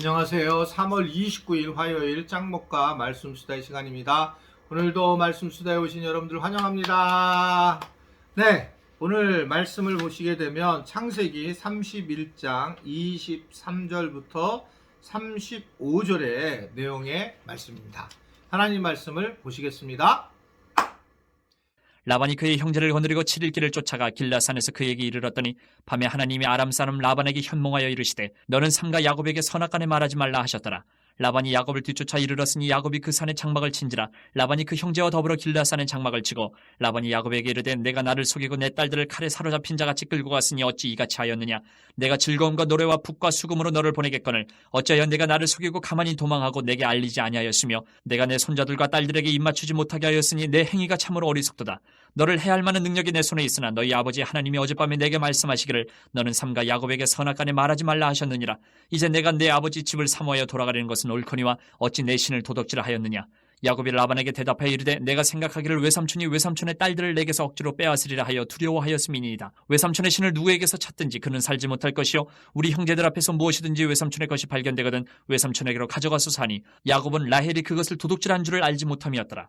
안녕하세요. 3월 29일 화요일 짱목과 말씀 수다의 시간입니다. 오늘도 말씀 수다에 오신 여러분들 환영합니다. 네, 오늘 말씀을 보시게 되면 창세기 31장 23절부터 35절의 내용의 말씀입니다. 하나님 말씀을 보시겠습니다. 라반이 그의 형제를 거느리고 7일 길을 쫓아가 길라산에서 그에게 이르렀더니 밤에 하나님이 아람 사람 라반에게 현몽하여 이르시되 너는 삼가 야곱에게 선악간에 말하지 말라 하셨더라. 라반이 야곱을 뒤쫓아 이르렀으니 야곱이 그 산에 장막을 친지라. 라반이 그 형제와 더불어 길라산에 장막을 치고 라반이 야곱에게 이르되 내가 나를 속이고 내 딸들을 칼에 사로잡힌 자같이 끌고 갔으니 어찌 이같이 하였느냐. 내가 즐거움과 노래와 북과 수금으로 너를 보내겠거늘 어찌하여 내가 나를 속이고 가만히 도망하고 내게 알리지 아니하였으며 내가 내 손자들과 딸들에게 입맞추지 못하게 하였으니 내 행위가 참으로 어리석도다. 너를 해할 만한 능력이 내 손에 있으나 너희 아버지 하나님이 어젯밤에 내게 말씀하시기를 너는 삼가 야곱에게 선악간에 말하지 말라 하셨느니라. 이제 내가 내 아버지 집을 사모하여 돌아가려는 것은 옳거니와 어찌 내 신을 도덕질을 하였느냐. 야곱이 라반에게 대답하여 이르되 내가 생각하기를 외삼촌이 외삼촌의 딸들을 내게서 억지로 빼앗으리라 하여 두려워하였음이니이다. 외삼촌의 신을 누구에게서 찾든지 그는 살지 못할 것이요 우리 형제들 앞에서 무엇이든지 외삼촌의 것이 발견되거든 외삼촌에게로 가져가소서 하니 야곱은 라헬이 그것을 도둑질한 줄을 알지 못함이었더라.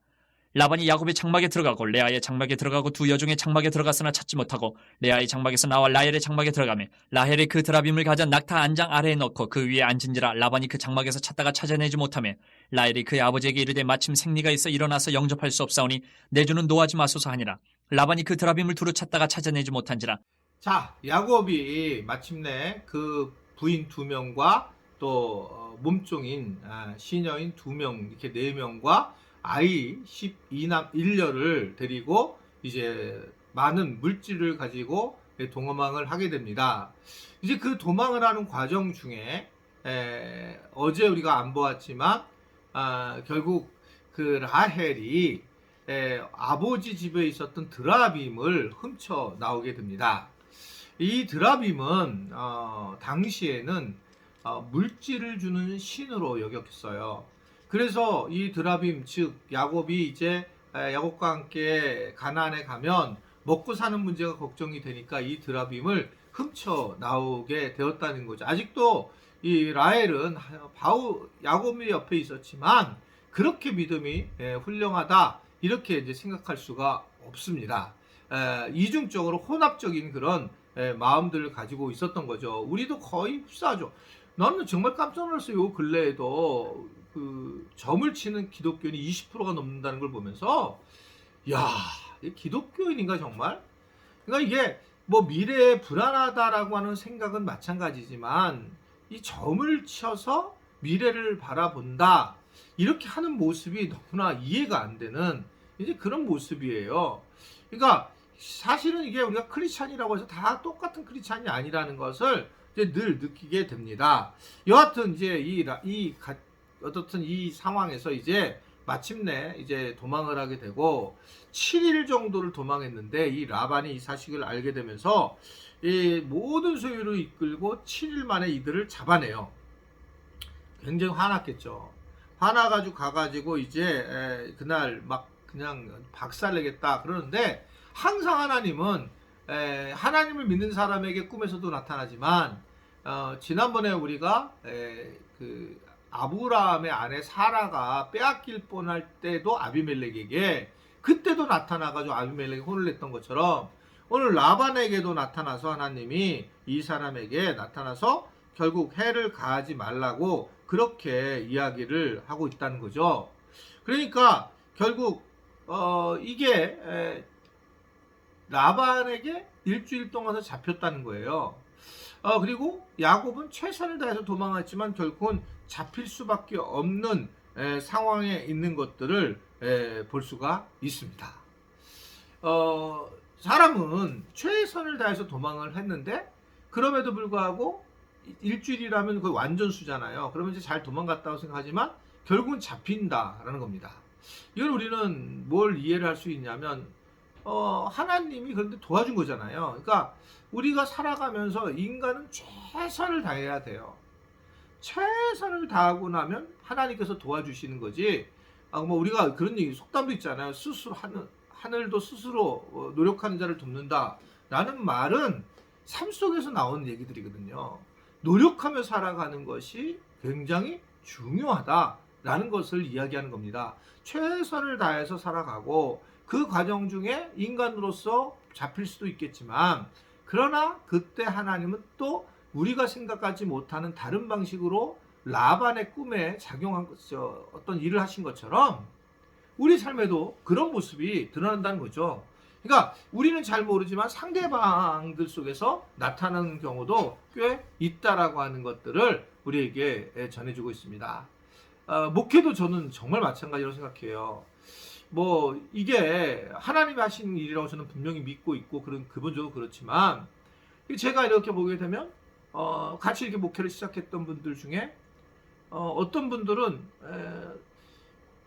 라반이 야곱의 장막에 들어가고 레아의 장막에 들어가고 두 여종의 장막에 들어갔으나 찾지 못하고 레아의 장막에서 나와 라헬의 장막에 들어가며 라헬이 그 드라빔을 가져 낙타 안장 아래에 넣고 그 위에 앉은지라. 라반이 그 장막에서 찾다가 찾아내지 못하며 라헬이 그의 아버지에게 이르되 마침 생리가 있어 일어나서 영접할 수 없사오니 내 주는 노하지 마소서 하니라. 라반이 그 드라빔을 두루 찾다가 찾아내지 못한지라. 자, 야곱이 마침내 그 부인 2명과 또 몸종인 시녀인 2명, 이렇게 4명과 아이 12남 1녀를 데리고 이제 많은 물질을 가지고 도망을 하게 됩니다. 이제 그 도망을 하는 과정 중에 어제 우리가 안 보았지만 결국 그 라헬이 아버지 집에 있었던 드라빔을 훔쳐 나오게 됩니다. 이 드라빔은 당시에는 물질을 주는 신으로 여겼어요. 그래서 이 드라빔, 즉 야곱이 이제 야곱과 함께 가나안에 가면 먹고 사는 문제가 걱정이 되니까 이 드라빔을 훔쳐 나오게 되었다는 거죠. 아직도 이 라헬은 야곱의 옆에 있었지만 그렇게 믿음이 훌륭하다 이렇게 이제 생각할 수가 없습니다. 이중적으로 혼합적인 그런 마음들을 가지고 있었던 거죠. 우리도 거의 흡사하죠. 나는 정말 깜짝 놀랐어요. 근래에도 그 점을 치는 기독교인이 20%가 넘는다는 걸 보면서 야, 기독교인인가 정말? 그러니까 이게 뭐 미래에 불안하다라고 하는 생각은 마찬가지지만 이 점을 쳐서 미래를 바라본다 이렇게 하는 모습이 너무나 이해가 안 되는 이제 그런 모습이에요. 그러니까 사실은 이게 우리가 크리스찬이라고 해서 다 똑같은 크리스찬이 아니라는 것을 이제 늘 느끼게 됩니다. 여하튼 이제 어떻든 이 상황에서 이제 마침내 이제 도망을 하게 되고 7일 정도를 도망했는데 이 라반이 이 사실을 알게 되면서 이 모든 소유를 이끌고 7일 만에 이들을 잡아내요. 굉장히 화났겠죠. 화나가지고 가가지고 이제 그날 막 그냥 박살내겠다 그러는데 항상 하나님은 하나님을 믿는 사람에게 꿈에서도 나타나지만 지난번에 우리가 그 아브라함의 아내 사라가 빼앗길 뻔할 때도 아비멜렉에게 그때도 나타나가지고 아비멜렉이 혼을 냈던 것처럼 오늘 라반에게도 나타나서 하나님이 이 사람에게 나타나서 결국 해를 가하지 말라고 그렇게 이야기를 하고 있다는 거죠. 그러니까 결국 이게 라반에게 일주일 동안서 잡혔다는 거예요. 그리고 야곱은 최선을 다해서 도망했지만 결국은 잡힐 수밖에 없는 상황에 있는 것들을 볼 수가 있습니다. 사람은 최선을 다해서 도망을 했는데 그럼에도 불구하고 일주일이라면 거의 완전수잖아요. 그러면 이제 잘 도망갔다고 생각하지만 결국은 잡힌다라는 겁니다. 이걸 우리는 뭘 이해를 할 수 있냐면 하나님이 그런데 도와준 거잖아요. 그러니까 우리가 살아가면서 인간은 최선을 다해야 돼요. 최선을 다하고 나면 하나님께서 도와주시는 거지. 뭐 우리가 그런 얘기 속담도 있잖아요. 스스로 하늘도 스스로 노력하는 자를 돕는다 라는 말은 삶 속에서 나오는 얘기들이거든요. 노력하며 살아가는 것이 굉장히 중요하다라는 것을 이야기하는 겁니다. 최선을 다해서 살아가고 그 과정 중에 인간으로서 잡힐 수도 있겠지만, 그러나 그때 하나님은 또 우리가 생각하지 못하는 다른 방식으로 라반의 꿈에 작용한 어떤 일을 하신 것처럼 우리 삶에도 그런 모습이 드러난다는 거죠. 그러니까 우리는 잘 모르지만 상대방들 속에서 나타나는 경우도 꽤 있다라고 하는 것들을 우리에게 전해주고 있습니다. 목회도 저는 정말 마찬가지로 생각해요. 뭐 이게 하나님이 하신 일이라고 저는 분명히 믿고 있고 그런 근본적으로 그렇지만, 제가 이렇게 보게 되면 같이 이렇게 목회를 시작했던 분들 중에 어떤 분들은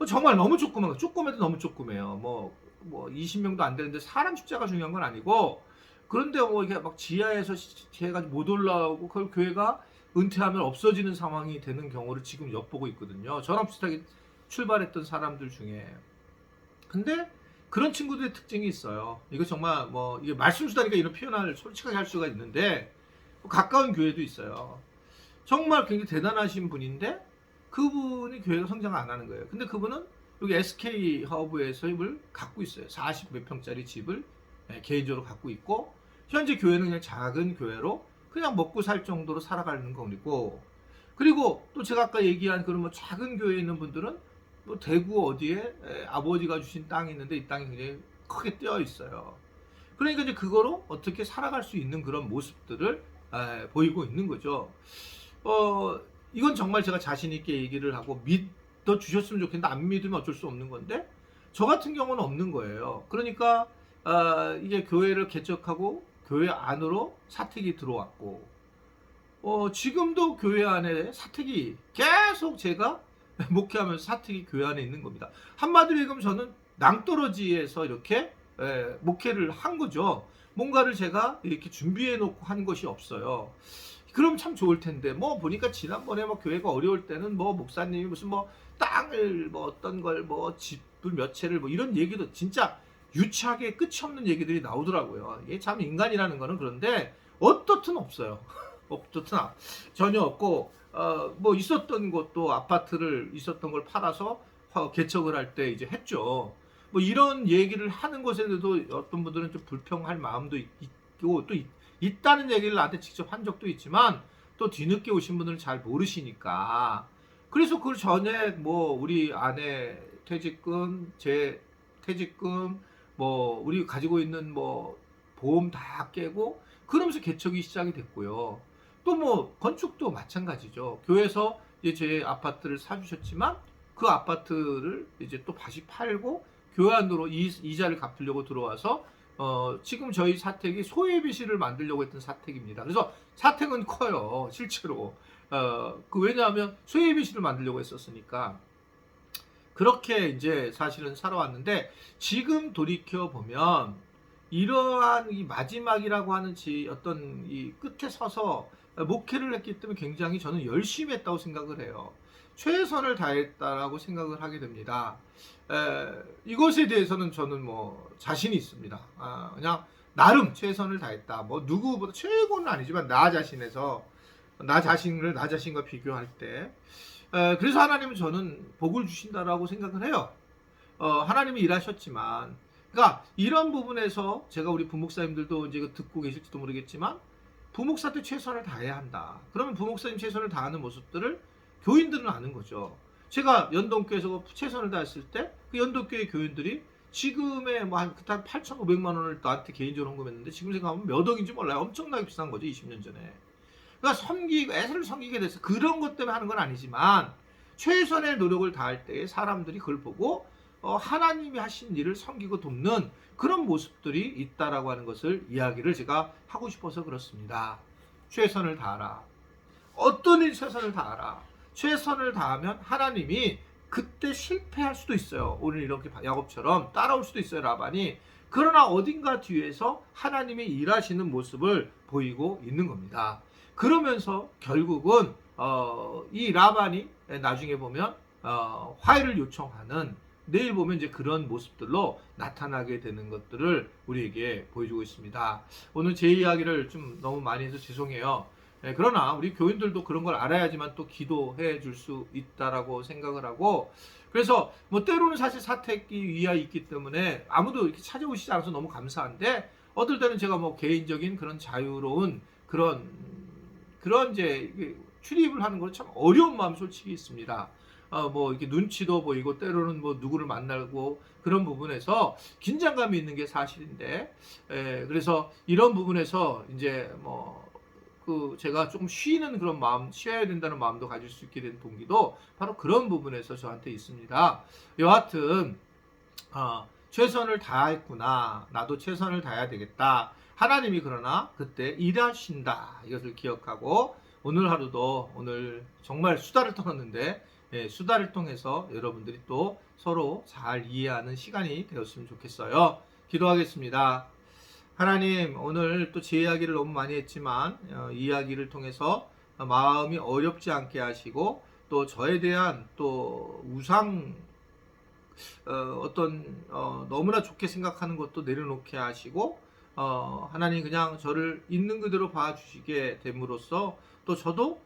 정말 너무 조그매도 너무 조그매요. 뭐 20명도 안 되는데 사람 숫자가 중요한 건 아니고, 그런데 뭐 이게 막 지하에서 제가 못 올라오고 그걸 교회가 은퇴하면 없어지는 상황이 되는 경우를 지금 엿보고 있거든요. 저랑 비슷하게 출발했던 사람들 중에. 근데 그런 친구들의 특징이 있어요. 이거 정말 뭐 이게 말씀수다니까 이런 표현을 솔직하게 할 수가 있는데, 가까운 교회도 있어요. 정말 굉장히 대단하신 분인데 그분이 교회가 성장 안 하는 거예요. 근데 그분은 여기 SK 허브에서 집을 갖고 있어요. 40 몇 평짜리 집을 개인적으로 갖고 있고, 현재 교회는 그냥 작은 교회로 그냥 먹고 살 정도로 살아가는 거고, 그리고 또 제가 아까 얘기한 그런 뭐 작은 교회에 있는 분들은 뭐 대구 어디에 아버지가 주신 땅이 있는데 이 땅이 굉장히 크게 떼어 있어요. 그러니까 이제 그거로 어떻게 살아갈 수 있는 그런 모습들을 보이고 있는 거죠. 이건 정말 제가 자신 있게 얘기를 하고 믿어 주셨으면 좋겠는데, 안 믿으면 어쩔 수 없는 건데 저 같은 경우는 없는 거예요. 그러니까 이게 교회를 개척하고 교회 안으로 사택이 들어왔고, 지금도 교회 안에 사택이 계속 제가 목회하면서 사택이 교회 안에 있는 겁니다. 한마디로 얘기하면 저는 낭떠러지에서 이렇게 목회를 한 거죠. 뭔가를 제가 이렇게 준비해 놓고 한 것이 없어요. 그럼 참 좋을 텐데, 뭐 보니까 지난번에 뭐 교회가 어려울 때는 뭐 목사님이 무슨 뭐 땅을 뭐 어떤 걸 뭐 집을 몇 채를 뭐 이런 얘기도 진짜 유치하게 끝이 없는 얘기들이 나오더라고요. 이게 참 인간이라는 거는 그런데 어떻든 없어요. 어떻든 전혀 없고, 뭐 있었던 것도 아파트를 있었던 걸 팔아서 개척을 할 때 이제 했죠. 뭐 이런 얘기를 하는 것에 대해서도 어떤 분들은 좀 불평할 마음도 있고 또 있다는 얘기를 나한테 직접 한 적도 있지만, 또 뒤늦게 오신 분들은 잘 모르시니까. 그래서 그 전에 뭐 우리 아내 퇴직금, 제 퇴직금, 뭐 우리 가지고 있는 뭐 보험 다 깨고 그러면서 개척이 시작이 됐고요. 또 뭐 건축도 마찬가지죠. 교회에서 이제 제 아파트를 사주셨지만 그 아파트를 이제 또 다시 팔고 교회 안으로 이자를 갚으려고 들어와서 지금 저희 사택이 소예비실을 만들려고 했던 사택입니다. 그래서 사택은 커요, 실제로. 왜냐하면 소예비실을 만들려고 했었으니까. 그렇게 이제 사실은 살아왔는데, 지금 돌이켜 보면 이러한 이 마지막이라고 하는 어떤 이 끝에 서서 목회를 했기 때문에 굉장히 저는 열심히 했다고 생각을 해요. 최선을 다했다라고 생각을 하게 됩니다. 이것에 대해서는 저는 뭐 자신이 있습니다. 그냥 나름 최선을 다했다. 뭐 누구보다 최고는 아니지만 나 자신과 비교할 때, 그래서 하나님은 저는 복을 주신다라고 생각을 해요. 하나님이 일하셨지만, 그러니까 이런 부분에서 제가 우리 부목사님들도 이제 이거 듣고 계실지도 모르겠지만, 부목사 때 최선을 다해야 한다. 그러면 부목사님 최선을 다하는 모습들을 교인들은 아는 거죠. 제가 연동교에서 최선을 다했을 때 그 연동교회 교인들이 지금의 뭐 한 8,500만 원을 나한테 개인적으로 헌금했는데, 지금 생각하면 몇 억인지 몰라요. 엄청나게 비싼 거죠, 20년 전에. 그러니까 애를 섬기게 돼서 그런 것 때문에 하는 건 아니지만, 최선의 노력을 다할 때 사람들이 그걸 보고 하나님이 하신 일을 섬기고 돕는 그런 모습들이 있다라고 하는 것을 이야기를 제가 하고 싶어서 그렇습니다. 최선을 다하라. 어떤 일 최선을 다하라. 최선을 다하면 하나님이 그때 실패할 수도 있어요. 오늘 이렇게 야곱처럼 따라올 수도 있어요, 라반이. 그러나 어딘가 뒤에서 하나님이 일하시는 모습을 보이고 있는 겁니다. 그러면서 결국은 이 라반이 나중에 보면 화해를 요청하는, 내일 보면 이제 그런 모습들로 나타나게 되는 것들을 우리에게 보여주고 있습니다. 오늘 제 이야기를 좀 너무 많이 해서 죄송해요. 그러나 우리 교인들도 그런 걸 알아야지만 또 기도해 줄 수 있다라고 생각을 하고, 그래서 뭐 때로는 사실 사택이 위에 있기 때문에 아무도 이렇게 찾아오시지 않아서 너무 감사한데, 어떨 때는 제가 뭐 개인적인 그런 자유로운 그런 이제 출입을 하는 건 참 어려운 마음 솔직히 있습니다. 뭐 이렇게 눈치도 보이고 때로는 뭐 누구를 만나고 그런 부분에서 긴장감이 있는 게 사실인데, 그래서 이런 부분에서 이제 뭐 제가 조금 쉬는 그런 마음, 쉬어야 된다는 마음도 가질 수 있게 된 동기도 바로 그런 부분에서 저한테 있습니다. 여하튼 최선을 다했구나, 나도 최선을 다해야 되겠다. 하나님이 그러나 그때 일하신다, 이것을 기억하고 오늘 하루도 오늘 정말 수다를 떨었는데, 수다를 통해서 여러분들이 또 서로 잘 이해하는 시간이 되었으면 좋겠어요. 기도하겠습니다. 하나님, 오늘 또 제 이야기를 너무 많이 했지만 이야기를 통해서 마음이 어렵지 않게 하시고, 또 저에 대한 또 우상 너무나 좋게 생각하는 것도 내려놓게 하시고, 하나님 그냥 저를 있는 그대로 봐주시게 됨으로써 또 저도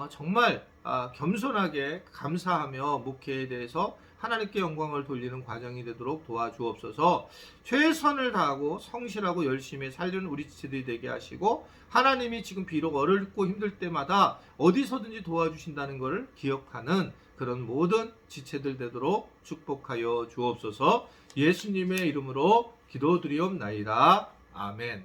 정말 겸손하게 감사하며 목회에 대해서 하나님께 영광을 돌리는 과정이 되도록 도와주옵소서. 최선을 다하고 성실하고 열심히 살려는 우리 지체들이 되게 하시고, 하나님이 지금 비록 어렵고 힘들 때마다 어디서든지 도와주신다는 것을 기억하는 그런 모든 지체들 되도록 축복하여 주옵소서. 예수님의 이름으로 기도드리옵나이다. 아멘.